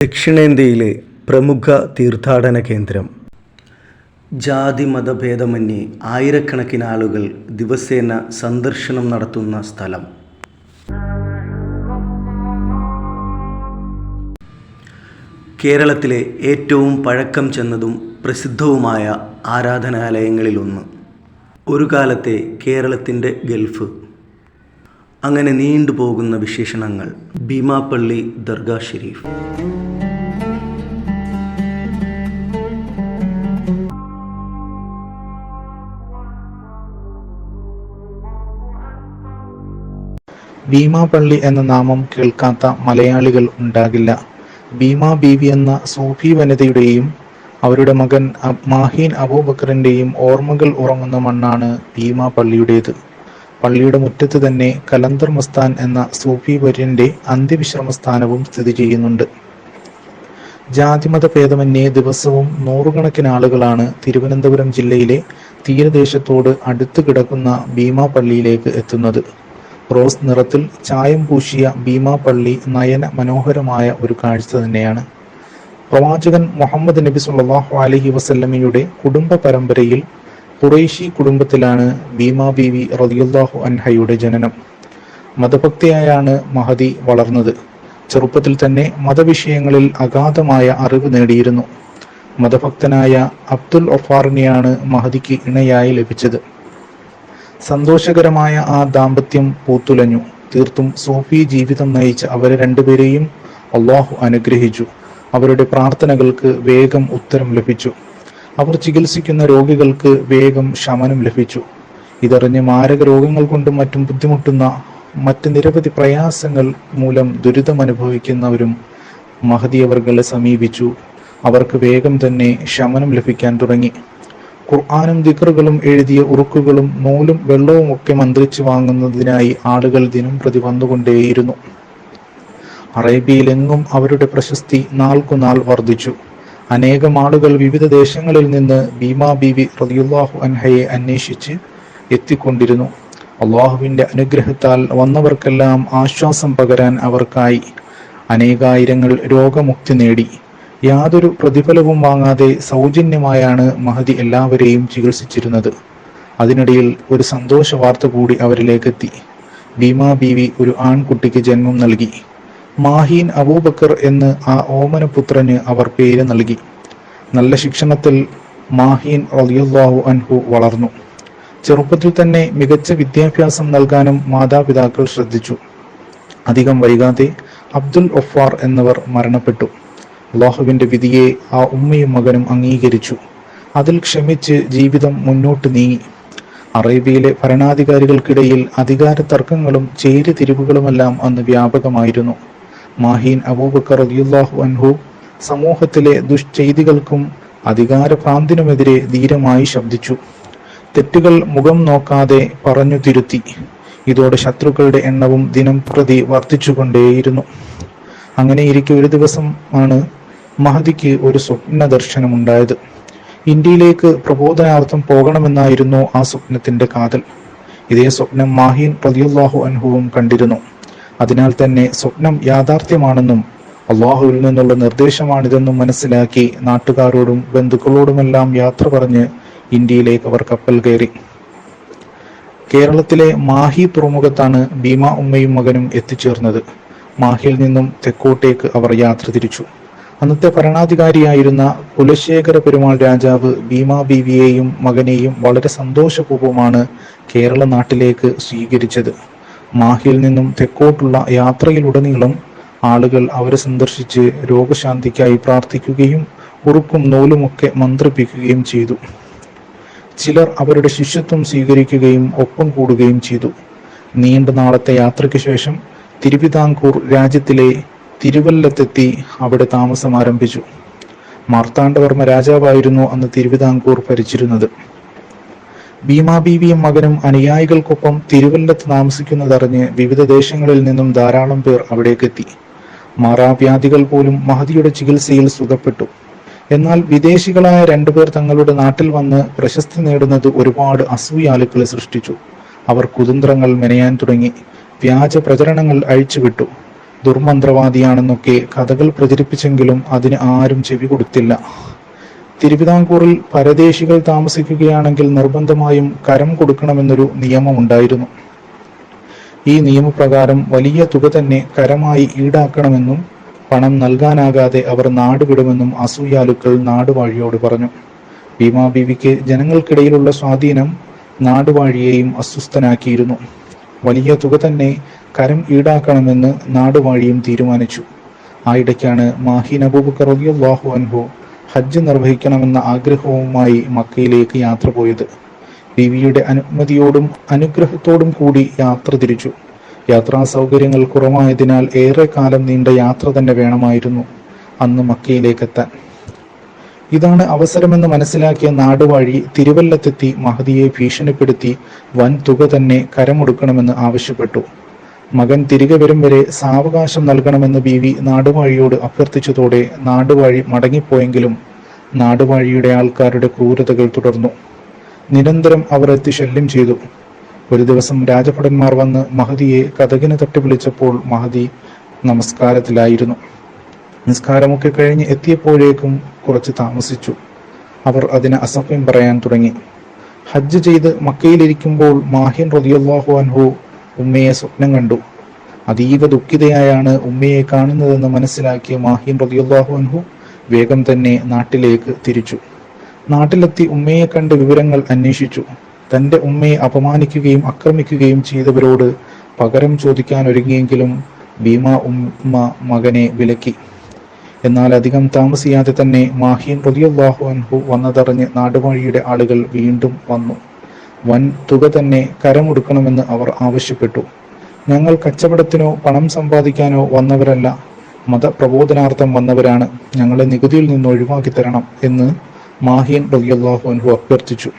ദക്ഷിണേന്ത്യയിലെ പ്രമുഖ തീർത്ഥാടന കേന്ദ്രം. ജാതി മതഭേദമന്യേ ആയിരക്കണക്കിന് ആളുകൾ ദിവസേന സന്ദർശനം നടത്തുന്ന സ്ഥലം. കേരളത്തിലെ ഏറ്റവും പഴക്കം ചെന്നതും പ്രസിദ്ധവുമായ ആരാധനാലയങ്ങളിലൊന്ന്. ഒരു കാലത്തെ കേരളത്തിൻ്റെ ഗൾഫ്. അങ്ങനെ നീണ്ടുപോകുന്ന വിശേഷണങ്ങൾ. ഭീമാപ്പള്ളി ദർഗാ ഷെരീഫ്. ഭീമാപള്ളി എന്ന നാമം കേൾക്കാത്ത മലയാളികൾ ഉണ്ടാകില്ല. ഭീമാ ബീവി എന്ന സൂഫി വനിതയുടെയും അവരുടെ മകൻ മാഹീൻ അബൂബക്കറിന്റെയും ഓർമ്മകൾ ഉറങ്ങുന്ന മണ്ണാണ് ഭീമാപള്ളിയുടേത്. പള്ളിയുടെ മുറ്റത്ത് തന്നെ കലന്തർ മസ്താൻ എന്ന സൂഫി വര്യന്റെ അന്ത്യവിശ്രമ സ്ഥാനവും സ്ഥിതി ചെയ്യുന്നുണ്ട്. ജാതിമത ഭേദമന്യേ ദിവസവും നൂറുകണക്കിന് ആളുകളാണ് തിരുവനന്തപുരം ജില്ലയിലെ തീരദേശത്തോട് അടുത്ത് കിടക്കുന്ന ഭീമാപള്ളിയിലേക്ക് എത്തുന്നത്. റോസ് നിറത്തിൽ ചായം പൂശിയ ഭീമാപള്ളി നയന മനോഹരമായ ഒരു കാഴ്ച തന്നെയാണ്. പ്രവാചകൻ മുഹമ്മദ് നബി സല്ലല്ലാഹു അലൈഹി വസല്ലമയുടെ കുടുംബ പരമ്പരയിൽ ഖുറൈശി കുടുംബത്തിലാണ് ഭീമാ ബീവി റളിയല്ലാഹു അൻഹയുടെ ജനനം. മതഭക്തിയായാണ് മഹദി വളർന്നത്. ചെറുപ്പത്തിൽ തന്നെ മതവിഷയങ്ങളിൽ അഗാധമായ അറിവ് നേടിയിരുന്നു. മതഭക്തനായ അബ്ദുൽ ഒഫാറിനെയാണ് മഹദിക്ക് ഇണയായി ലഭിച്ചത്. സന്തോഷകരമായ ആ ദാമ്പത്യം പൂത്തുലഞ്ഞു. തീർത്തും സൂഫി ജീവിതം നയിച്ച അവരെ രണ്ടുപേരെയും അള്ളാഹു അനുഗ്രഹിച്ചു. അവരുടെ പ്രാർത്ഥനകൾക്ക് വേഗം ഉത്തരം ലഭിച്ചു. അവർ ചികിത്സിക്കുന്ന രോഗികൾക്ക് വേഗം ശമനം ലഭിച്ചു. ഇതറിഞ്ഞ് മാരക രോഗങ്ങൾ കൊണ്ടും മറ്റും ബുദ്ധിമുട്ടുന്ന മറ്റ് നിരവധി പ്രയാസങ്ങൾ മൂലം ദുരിതമനുഭവിക്കുന്നവരും മഹദി അവർകളെ സമീപിച്ചു. അവർക്ക് വേഗം തന്നെ ശമനം ലഭിക്കാൻ തുടങ്ങി. ഖുർആനും ദിക്റുകളും എഴുതിയ ഉറുക്കുകളും നൂലും വെള്ളവും ഒക്കെ മന്ത്രിച്ചു വാങ്ങുന്നതിനായി ആളുകൾ ദിനം പ്രതി വന്നുകൊണ്ടേയിരുന്നു. അറേബ്യയിലെങ്ങും അവരുടെ പ്രശസ്തി നാൾക്കുനാൾ വർദ്ധിച്ചു. അനേകം ആളുകൾ വിവിധ ദേശങ്ങളിൽ നിന്ന് ഭീമാ ബീവി റളിയല്ലാഹു അൻഹയെ അന്വേഷിച്ച് എത്തിക്കൊണ്ടിരുന്നു. അള്ളാഹുവിന്റെ അനുഗ്രഹത്താൽ വന്നവർക്കെല്ലാം ആശ്വാസം പകരാൻ അവർക്കായി. അനേകായിരങ്ങൾ രോഗമുക്തി നേടി. യാതൊരു പ്രതിഫലവും വാങ്ങാതെ സൗജന്യമായാണ് മഹദി എല്ലാവരെയും ചികിത്സിച്ചിരുന്നത്. അതിനിടയിൽ ഒരു സന്തോഷ വാർത്ത കൂടി അവരിലേക്കെത്തി. ഭീമാ ബീവി ഒരു ആൺകുട്ടിക്ക് ജന്മം നൽകി. മാഹീൻ അബൂബക്കർ എന്ന് ആ ഓമനപുത്രന് അവർ പേര് നൽകി. നല്ല ശിക്ഷണത്തിൽ മാഹീൻ റളിയല്ലാഹു അൻഹു വളർന്നു. ചെറുപ്പത്തിൽ തന്നെ മികച്ച വിദ്യാഭ്യാസം നൽകാനും മാതാപിതാക്കൾ ശ്രദ്ധിച്ചു. അധികം വൈകാതെ അബ്ദുൽ ഒഫാർ എന്നിവർ മരണപ്പെട്ടു. അള്ളാഹുവിന്റെ വിധിയെ ആ ഉമ്മയും മകനും അംഗീകരിച്ചു. അതിൽ ക്ഷമിച്ച് ജീവിതം മുന്നോട്ട് നീങ്ങി. അറേബ്യയിലെ ഭരണാധികാരികൾക്കിടയിൽ അധികാര തർക്കങ്ങളും ചേരിതിരിവുകളുമെല്ലാം അന്ന് വ്യാപകമായിരുന്നു. മാഹീൻ അബൂബക്കർ റളിയല്ലാഹു അൻഹു സമൂഹത്തിലെ ദുഷ്ചെയ്തികൾക്കും അധികാരഭ്രാന്തിനുമെതിരെ ധീരമായി ശബ്ദിച്ചു. തെറ്റുകൾ മുഖം നോക്കാതെ പറഞ്ഞു തിരുത്തി. ഇതോടെ ശത്രുക്കളുടെ എണ്ണവും ദിനം പ്രതി വർദ്ധിച്ചുകൊണ്ടേയിരുന്നു. അങ്ങനെയിരിക്കെ ഒരു ദിവസം ആണ് മഹദിക്ക് ഒരു സ്വപ്ന ദർശനമുണ്ടായത്. ഇന്ത്യയിലേക്ക് പ്രബോധനാർത്ഥം പോകണമെന്നായിരുന്നു ആ സ്വപ്നത്തിന്റെ കാതൽ. ഇതേ സ്വപ്നം മാഹീൻ റളിയല്ലാഹു അൻഹുവും കണ്ടിരുന്നു. അതിനാൽ തന്നെ സ്വപ്നം യാഥാർത്ഥ്യമാണെന്നും അള്ളാഹുവിൽ നിന്നുള്ള നിർദ്ദേശമാണിതെന്നും മനസ്സിലാക്കി നാട്ടുകാരോടും ബന്ധുക്കളോടുമെല്ലാം യാത്ര പറഞ്ഞ് ഇന്ത്യയിലേക്ക് അവർ കപ്പൽ കയറി. കേരളത്തിലെ മാഹി തുറമുഖത്താണ് ഭീമാ ഉമ്മയും മകനും എത്തിച്ചേർന്നത്. മാഹിയിൽ നിന്നും തെക്കോട്ടേക്ക് അവർ യാത്ര തിരിച്ചു. അന്നത്തെ ഭരണാധികാരിയായിരുന്ന കുലശേഖര പെരുമാൾ രാജാവ് ഭീമാ ബീവിയെയും മകനെയും വളരെ സന്തോഷപൂർവ്വമാണ് കേരള നാട്ടിലേക്ക് സ്വീകരിച്ചത്. മാഹിയിൽ നിന്നും തെക്കോട്ടുള്ള യാത്രയിലുടനീളം ആളുകൾ അവരെ സന്ദർശിച്ച് രോഗശാന്തിക്കായി പ്രാർത്ഥിക്കുകയും ഉറുക്കും നൂലുമൊക്കെ മന്ത്രിപ്പിക്കുകയും ചെയ്തു. ചിലർ അവരുടെ ശിഷ്യത്വം സ്വീകരിക്കുകയും ഒപ്പം കൂടുകയും ചെയ്തു. നീണ്ട നാളത്തെ യാത്രയ്ക്ക് ശേഷം തിരുവിതാംകൂർ രാജ്യത്തിലെ തിരുവല്ലത്തെത്തി അവിടെ താമസം ആരംഭിച്ചു. മാർത്താണ്ഡവർമ്മ രാജാവായിരുന്നു അന്ന് തിരുവിതാംകൂർ ഭരിച്ചിരുന്നത്. ഭീമാ ബീവിയും മകനും അനുയായികൾക്കൊപ്പം തിരുവല്ലത്ത് താമസിക്കുന്നതറിഞ്ഞ് വിവിധ ദേശങ്ങളിൽ നിന്നും ധാരാളം പേർ അവിടേക്കെത്തി. മാറാവ്യാധികൾ പോലും മഹദിയുടെ ചികിത്സയിൽ സുഖപ്പെട്ടു. എന്നാൽ വിദേശികളായ രണ്ടുപേർ തങ്ങളുടെ നാട്ടിൽ വന്ന് പ്രശസ്തി നേടുന്നത് ഒരുപാട് അസൂയാലുക്കളെ സൃഷ്ടിച്ചു. അവർ കുതന്ത്രങ്ങൾ മെനയാൻ തുടങ്ങി. വ്യാജ പ്രചരണങ്ങൾ അഴിച്ചുവിട്ടു. ദുർമന്ത്രവാദിയാണെന്നൊക്കെ കഥകൾ പ്രചരിപ്പിച്ചെങ്കിലും അതിന് ആരും ചെവി കൊടുത്തില്ല. തിരുവിതാംകൂറിൽ പരദേശികൾ താമസിക്കുകയാണെങ്കിൽ നിർബന്ധമായും കരം കൊടുക്കണമെന്നൊരു നിയമമുണ്ടായിരുന്നു. ഈ നിയമപ്രകാരം വലിയ തുക തന്നെ കരമായി ഈടാക്കണമെന്നും പണം നൽകാനാകാതെ അവർ നാടുവിടുമെന്നും അസൂയാലുക്കൾ നാടുവാഴിയോട് പറഞ്ഞു. ഭീമാ ബീവിക്ക് ജനങ്ങൾക്കിടയിലുള്ള സ്വാധീനം നാടുവാഴിയെയും അസ്വസ്ഥനാക്കിയിരുന്നു. വലിയ തുക തന്നെ കരം ഈടാക്കണമെന്ന് നാടുവാഴിയും തീരുമാനിച്ചു. ആയിടയ്ക്കാണ് മാഹീൻ അബൂബക്കർ റളിയല്ലാഹു അൻഹു ഹജ്ജ് നിർവഹിക്കണമെന്ന ആഗ്രഹവുമായി മക്കയിലേക്ക് യാത്ര പോയത്. ബീവിയുടെ അനുമതിയോടും അനുഗ്രഹത്തോടും കൂടി യാത്ര തിരിച്ചു. യാത്രാ സൗകര്യങ്ങൾ കുറവായതിനാൽ ഏറെ കാലം നീണ്ട യാത്ര തന്നെ വേണമായിരുന്നു അന്ന് മക്കയിലേക്കെത്താൻ. ഇതാണ് അവസരമെന്ന് മനസ്സിലാക്കിയ നാടുവാഴി തിരുവല്ലത്തെത്തി മഹദിയെ ഭീഷണിപ്പെടുത്തി വൻ തുക തന്നെ കരമൊടുക്കണമെന്ന് ആവശ്യപ്പെട്ടു. മകൻ തിരികെ വരും വരെ സാവകാശം നൽകണമെന്ന് ബീവി നാടുവാഴിയോട് അഭ്യർത്ഥിച്ചതോടെ നാടുവാഴി മടങ്ങിപ്പോയെങ്കിലും നാടുവാഴിയുടെ ആൾക്കാരുടെ ക്രൂരതകൾ തുടർന്നു. നിരന്തരം അവർ എത്തി ശല്യം ചെയ്തു. ഒരു ദിവസം രാജഭടന്മാർ വന്ന് മഹദിയെ കതകിന് തട്ടി വിളിച്ചപ്പോൾ മഹദി നമസ്കാരത്തിലായിരുന്നു. നിസ്കാരമൊക്കെ കഴിഞ്ഞ് എത്തിയപ്പോഴേക്കും കുറച്ച് താമസിച്ചു. അവർ അതിന് അസഭ്യം പറയാൻ തുടങ്ങി. ഹജ്ജ് ചെയ്ത് മക്കയിലിരിക്കുമ്പോൾ മാഹീൻ റളിയല്ലാഹു അൻഹു ഉമ്മയെ സ്വപ്നം കണ്ടു. അതീവ ദുഃഖിതയായാണ് ഉമ്മയെ കാണുന്നതെന്ന് മനസ്സിലാക്കിയ മാഹീൻ റളിയല്ലാഹു അൻഹു വേഗം തന്നെ നാട്ടിലേക്ക് തിരിച്ചു. നാട്ടിലെത്തി ഉമ്മയെ കണ്ട് വിവരങ്ങൾ അന്വേഷിച്ചു. തൻ്റെ ഉമ്മയെ അപമാനിക്കുകയും ആക്രമിക്കുകയും ചെയ്തവരോട് പകരം ചോദിക്കാൻ ഒരുങ്ങിയെങ്കിലും ഭീമാ ഉമ്മ മകനെ വിലക്കി. എന്നാൽ അധികം താമസിയാതെ തന്നെ മാഹീൻ റളിയല്ലാഹു അൻഹു വന്നതറിഞ്ഞ് നാടുവാഴിയുടെ ആളുകൾ വീണ്ടും വന്നു. വൻ തുക തന്നെ കരമൊടുക്കണമെന്ന് അവർ ആവശ്യപ്പെട്ടു. ഞങ്ങൾ കച്ചവടത്തിനോ പണം സമ്പാദിക്കാനോ വന്നവരല്ല, മതപ്രബോധനാർത്ഥം വന്നവരാണ്, ഞങ്ങളെ നികുതിയിൽ നിന്ന് ഒഴിവാക്കി തരണം എന്ന് മാഹീൻ റളിയല്ലാഹു അൻഹു അഭ്യർത്ഥിച്ചു.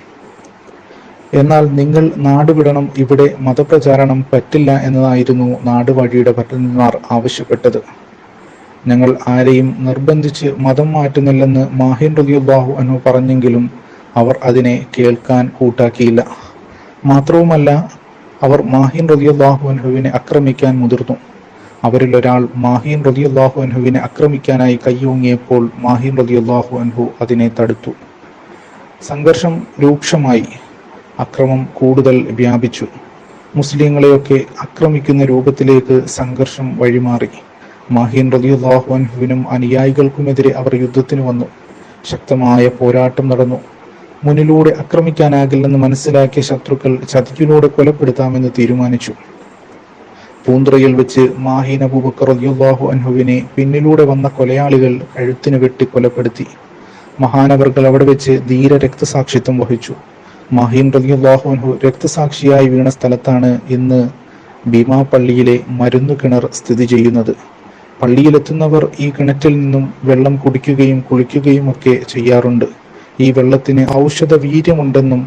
എന്നാൽ നിങ്ങൾ നാടുവിടണം, ഇവിടെ മതപ്രചാരണം പറ്റില്ല എന്നതായിരുന്നു നാടുവാഴിയുടെ ഭടന്മാർ ആവശ്യപ്പെട്ടത്. ഞങ്ങൾ ആരെയും നിർബന്ധിച്ച് മതം മാറ്റുന്നില്ലെന്ന് മാഹീൻ റളിയല്ലാഹു അൻഹു പറഞ്ഞെങ്കിലും അവർ അതിനെ കേൾക്കാൻ കൂട്ടാക്കിയില്ല. മാത്രവുമല്ല, അവർ മാഹീൻ റളിയല്ലാഹു അൻഹുവിനെ ആക്രമിക്കാൻ മുതിർന്നു. അവരിൽ ഒരാൾ മാഹീൻ റളിയല്ലാഹു അൻഹുവിനെ ആക്രമിക്കാനായി കൈയോങ്ങിയപ്പോൾ മാഹീൻ റളിയല്ലാഹു അൻഹു അതിനെ തടുത്തു. സംഘർഷം രൂക്ഷമായി. അക്രമം കൂടുതൽ വ്യാപിച്ചു. മുസ്ലിങ്ങളെയൊക്കെ ആക്രമിക്കുന്ന രൂപത്തിലേക്ക് സംഘർഷം വഴിമാറി. മാഹീൻ റളിയല്ലാഹു അൻഹുവിനും അനുയായികൾക്കുമെതിരെ അവർ യുദ്ധത്തിന് വന്നു. ശക്തമായ പോരാട്ടം നടന്നു. മുന്നിലൂടെ ആക്രമിക്കാനാകില്ലെന്ന് മനസ്സിലാക്കിയ ശത്രുക്കൾ ചതിയിലൂടെ കൊലപ്പെടുത്താമെന്ന് തീരുമാനിച്ചു. പൂന്തുറയിൽ വെച്ച് മാഹീൻ അബൂബക്കർ റളിയല്ലാഹു അൻഹുവിനെ പിന്നിലൂടെ വന്ന കൊലയാളികൾ കഴുത്തിന് വെട്ടി കൊലപ്പെടുത്തി. മഹാനവർകൾ അവിടെ വെച്ച് ധീര രക്തസാക്ഷിത്വം വഹിച്ചു. മാഹീൻ റളിയല്ലാഹു അൻഹു രക്തസാക്ഷിയായി വീണ സ്ഥലത്താണ് ഇന്ന് ഭീമാ പള്ളിയിലെ മരുന്നു കിണർ സ്ഥിതി ചെയ്യുന്നത്. പള്ളിയിലെത്തുന്നവർ ഈ കിണറ്റിൽ നിന്നും വെള്ളം കുടിക്കുകയും കുളിക്കുകയും ഒക്കെ ചെയ്യാറുണ്ട്. ഈ വെള്ളത്തിന് ഔഷധ വീര്യമുണ്ടെന്നും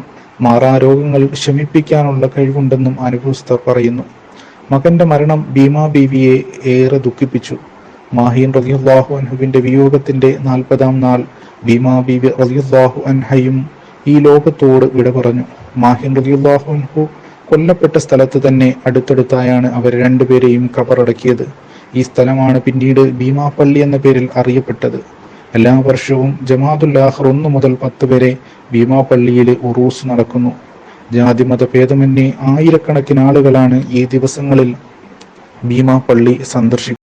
മാറാരോഗങ്ങൾ ശമിപ്പിക്കാനുള്ള കഴിവുണ്ടെന്നും അനുഭവസ്ഥർ പറയുന്നു. മകന്റെ മരണം ഭീമാ ബീവിയെ ഏറെ ദുഃഖിപ്പിച്ചു. മാഹീൻ റളിയല്ലാഹു അൻഹുവിന്റെ വിയോഗത്തിന്റെ 40-ാം നാൾ ഭീമാ ബീവി റളിയല്ലാഹു അൻഹയും ഈ ലോകത്തോട് വിട പറഞ്ഞു. മാഹീൻ റളിയല്ലാഹു അൻഹു കൊല്ലപ്പെട്ട സ്ഥലത്ത് തന്നെ അടുത്തടുത്തായാണ് അവർ രണ്ടുപേരെയും ഖബറടക്കിയത്. ഈ സ്ഥലമാണ് പിന്നീട് ഭീമാ പള്ളി എന്ന പേരിൽ അറിയപ്പെട്ടത്. എല്ലാ വർഷവും ജമാഅത്തുൽ ആഖിർ 1 മുതൽ 10 വരെ ഭീമാ പള്ളിയിൽ ഉറൂസ് നടക്കുന്നു. ജാതിമത ഭേദമന്യേ ആയിരക്കണക്കിന് ആളുകളാണ് ഈ ദിവസങ്ങളിൽ ഭീമാ പള്ളി സന്ദർശിക്കുന്നത്.